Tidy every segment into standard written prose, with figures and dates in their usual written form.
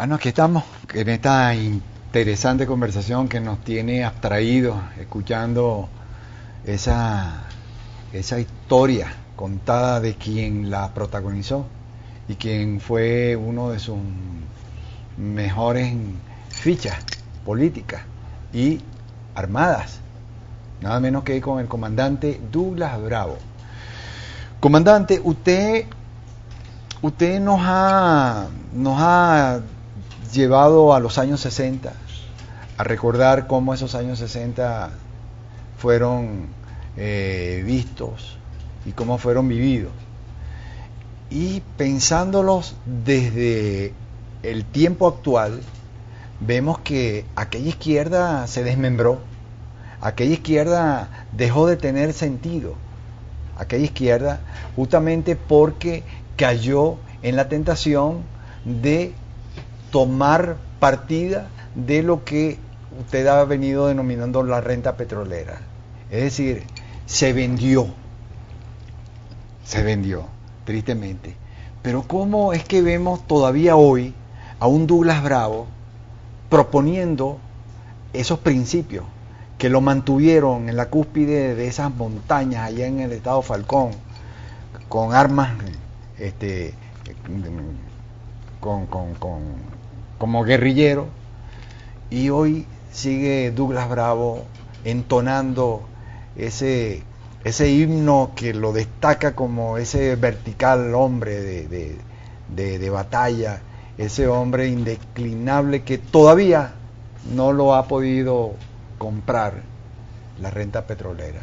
Bueno, aquí estamos en esta interesante conversación que nos tiene abstraídos, escuchando esa historia contada de quien la protagonizó y quien fue uno de sus mejores fichas políticas y armadas, nada menos que con el comandante Douglas Bravo. Comandante, usted nos ha llevado a los años 60, a recordar cómo esos años 60 fueron vistos y cómo fueron vividos. Y pensándolos desde el tiempo actual, vemos que aquella izquierda se desmembró, aquella izquierda dejó de tener sentido, aquella izquierda justamente porque cayó en la tentación de tomar partida de lo que usted ha venido denominando la renta petrolera. Es decir, se vendió, tristemente. Pero ¿cómo es que vemos todavía hoy a un Douglas Bravo proponiendo esos principios que lo mantuvieron en la cúspide de esas montañas allá en el estado Falcón, con armas como guerrillero, y hoy sigue Douglas Bravo entonando ese himno que lo destaca como ese vertical hombre de batalla, ese hombre indeclinable que todavía no lo ha podido comprar la renta petrolera?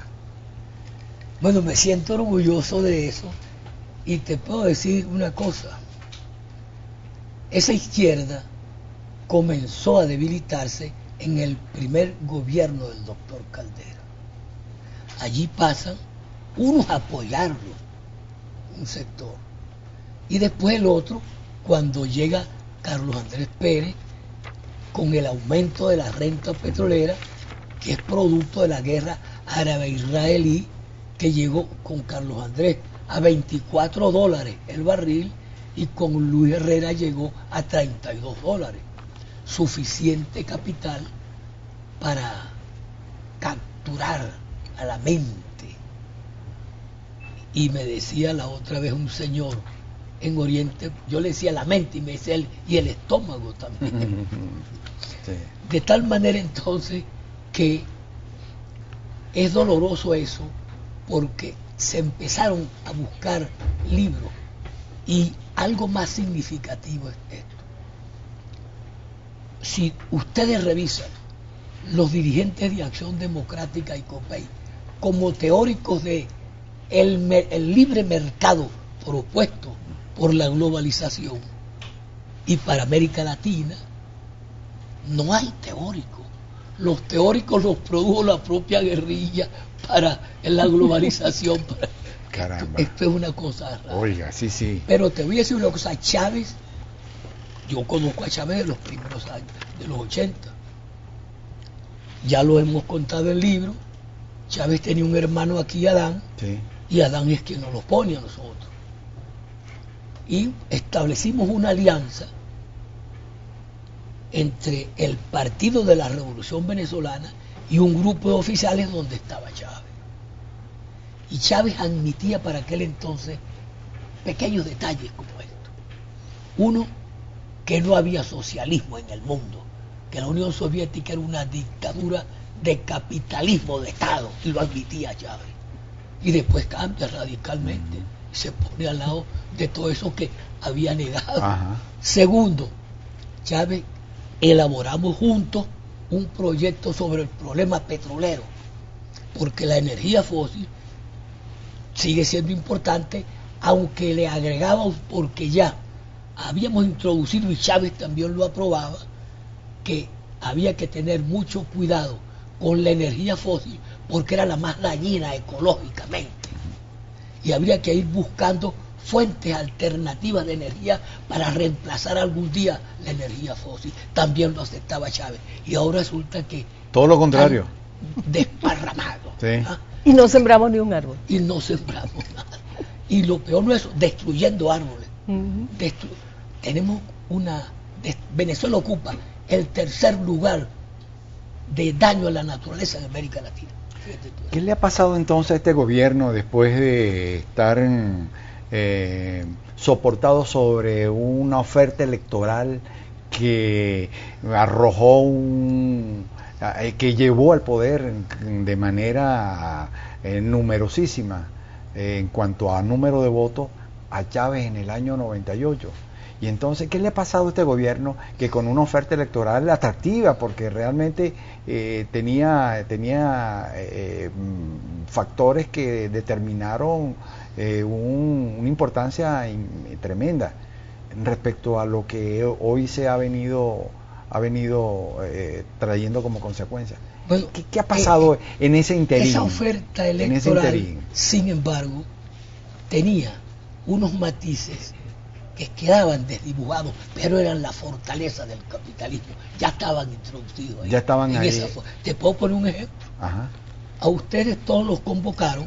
Bueno, me siento orgulloso de eso y te puedo decir una cosa. Esa izquierda comenzó a debilitarse en el primer gobierno del doctor Caldera. Allí pasan unos a apoyarlo, un sector, y después el otro cuando llega Carlos Andrés Pérez con el aumento de la renta petrolera, que es producto de la guerra árabe-israelí, que llegó con Carlos Andrés a $24 el barril y con Luis Herrera llegó a $32, suficiente capital para capturar a la mente. Y me decía la otra vez un señor en Oriente, yo le decía la mente y me decía y el estómago también. Sí. De tal manera entonces que es doloroso eso, porque se empezaron a buscar libros y algo más significativo es esto. Si ustedes revisan los dirigentes de Acción Democrática y COPEI como teóricos de el libre mercado propuesto por la globalización y para América Latina, no hay teóricos. Los teóricos los produjo la propia guerrilla para la globalización. Caramba. Esto es una cosa rara. Oiga, sí. Pero te voy a decir una cosa, Chávez, yo conozco a Chávez de los primeros años, de los 80. Ya lo hemos contado en el libro. Chávez tenía un hermano aquí, Adán, sí, y Adán es quien nos lo pone a nosotros. Y establecimos una alianza entre el Partido de la Revolución Venezolana y un grupo de oficiales donde estaba Chávez. Y Chávez admitía para aquel entonces pequeños detalles como esto. Uno, que no había socialismo en el mundo, que la Unión Soviética era una dictadura de capitalismo de Estado, y lo admitía Chávez. Y después cambia radicalmente y se pone al lado de todo eso que había negado. Ajá. Segundo, Chávez, elaboramos juntos un proyecto sobre el problema petrolero, porque la energía fósil sigue siendo importante, aunque le agregábamos, porque ya habíamos introducido, y Chávez también lo aprobaba, que había que tener mucho cuidado con la energía fósil, porque era la más dañina ecológicamente, y habría que ir buscando fuentes alternativas de energía para reemplazar algún día la energía fósil. También lo aceptaba Chávez, y ahora resulta que todo lo contrario, desparramado. Sí. ¿Ah? Y no sembramos ni un árbol. Y no sembramos nada. Y lo peor no es eso, destruyendo árboles. Tenemos una Venezuela ocupa el tercer lugar de daño a la naturaleza en América Latina. ¿Qué le ha pasado entonces a este gobierno después de estar soportado sobre una oferta electoral que arrojó que llevó al poder de manera numerosísima en cuanto a número de votos a Chávez en el año 98? Y entonces, ¿qué le ha pasado a este gobierno que con una oferta electoral atractiva, porque realmente tenía factores que determinaron una importancia tremenda respecto a lo que hoy se ha venido trayendo como consecuencia? Bueno, ¿Qué ha pasado en ese interín? Esa oferta electoral, sin embargo, tenía unos matices que quedaban desdibujados, pero eran la fortaleza del capitalismo. Ya estaban introducidos ahí. Ya estaban ahí. Te puedo poner un ejemplo. Ajá. A ustedes todos los convocaron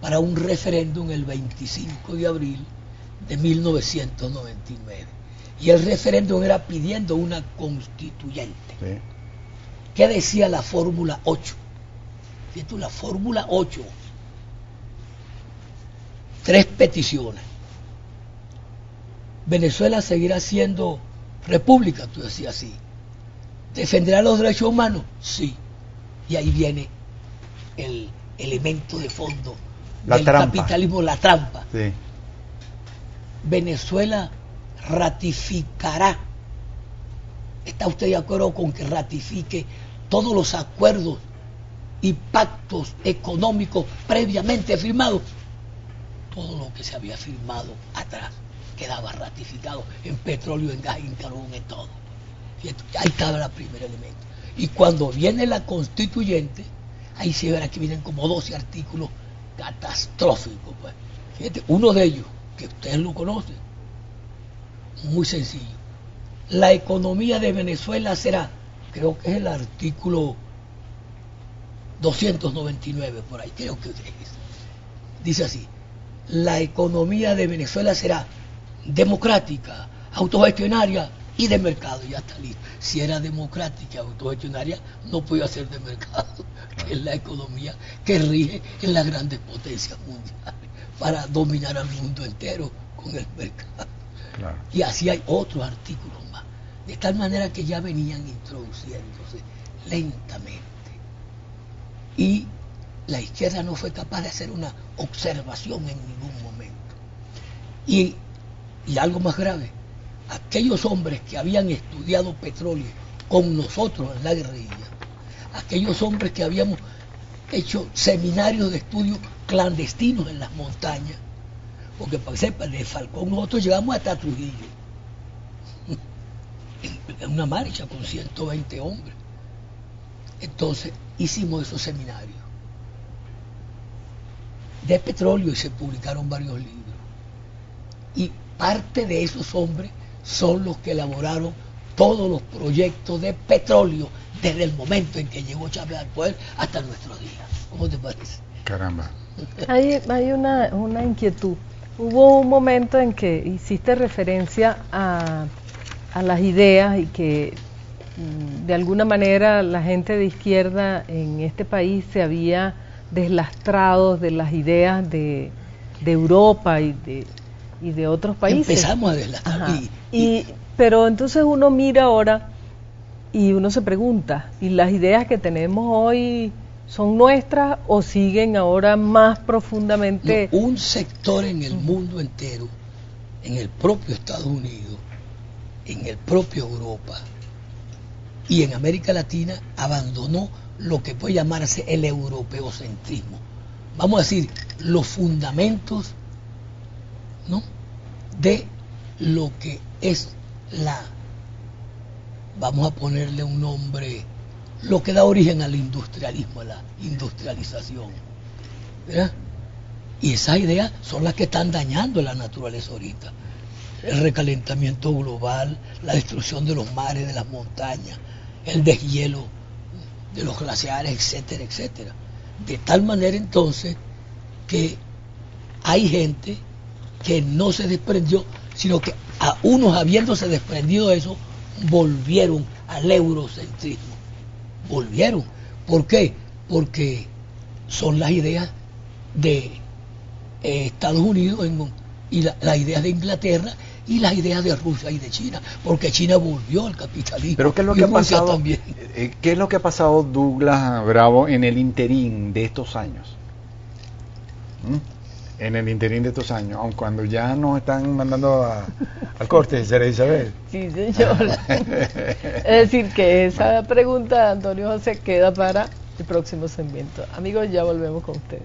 para un referéndum el 25 de abril de 1999. Y el referéndum era pidiendo una constituyente. Sí. ¿Qué decía la Fórmula 8? Fíjate, la Fórmula 8. 3 peticiones. Venezuela seguirá siendo república, tú decías sí. ¿Defenderá los derechos humanos? Sí. Y ahí viene el elemento de fondo del capitalismo, la trampa. Sí. Venezuela ratificará. ¿Está usted de acuerdo con que ratifique todos los acuerdos y pactos económicos previamente firmados? Todo lo que se había firmado atrás quedaba ratificado en petróleo, en gas, en carbón, en todo. Ahí estaba el primer elemento. Y cuando viene la constituyente, ahí se verá que vienen como 12 artículos catastróficos. Pues. Fíjate, uno de ellos, que ustedes lo conocen, muy sencillo. La economía de Venezuela será, creo que es el artículo 299 por ahí, creo que es. Dice así: la economía de Venezuela será democrática, autogestionaria y de mercado. Ya está listo. Si era democrática, autogestionaria, no podía ser de mercado, que es la economía que rige en las grandes potencias mundiales para dominar al mundo entero con el mercado. Claro. Y así hay otros artículos más, de tal manera que ya venían introduciéndose lentamente. Y la izquierda no fue capaz de hacer una observación en ningún momento. Y algo más grave, aquellos hombres que habían estudiado petróleo con nosotros en la guerrilla, aquellos hombres que habíamos hecho seminarios de estudio clandestinos en las montañas, porque para que sepan, de Falcón nosotros llegamos hasta Trujillo, en una marcha con 120 hombres. Entonces hicimos esos seminarios de petróleo y se publicaron varios libros. Y parte de esos hombres son los que elaboraron todos los proyectos de petróleo desde el momento en que llegó Chávez al poder hasta nuestros días. ¿Cómo te parece? Caramba. Hay una inquietud. Hubo un momento en que hiciste referencia a las ideas y que de alguna manera la gente de izquierda en este país se había deslastrado de las ideas de Europa y de otros países. Empezamos a deslastrar. Pero entonces uno mira ahora y uno se pregunta, ¿y las ideas que tenemos hoy son nuestras o siguen ahora más profundamente? No, un sector en el mundo entero, en el propio Estados Unidos, en el propio Europa y en América Latina, abandonó lo que puede llamarse el europeocentrismo. Vamos a decir, los fundamentos, ¿no?, de lo que es vamos a ponerle un nombre, lo que da origen al industrialismo, a la industrialización, ¿verdad? Y esas ideas son las que están dañando la naturaleza ahorita. El recalentamiento global, la destrucción de los mares, de las montañas, el deshielo de los glaciares, etcétera, etcétera. De tal manera entonces que hay gente que no se desprendió, sino que a unos habiéndose desprendido de eso, volvieron al eurocentrismo. Volvieron. ¿Por qué? Porque son las ideas de Estados Unidos y las ideas de Inglaterra y las ideas de Rusia y de China, porque China volvió al capitalismo. Pero ¿qué es lo y que ha Rusia pasado? también. ¿Qué es lo que ha pasado, Douglas Bravo, en el interín de estos años? En el interín de estos años, aun cuando ya nos están mandando al corte, Sara Isabel. Sí, señor. Es decir, que esa pregunta de Antonio José queda para el próximo segmento. Amigos, ya volvemos con ustedes.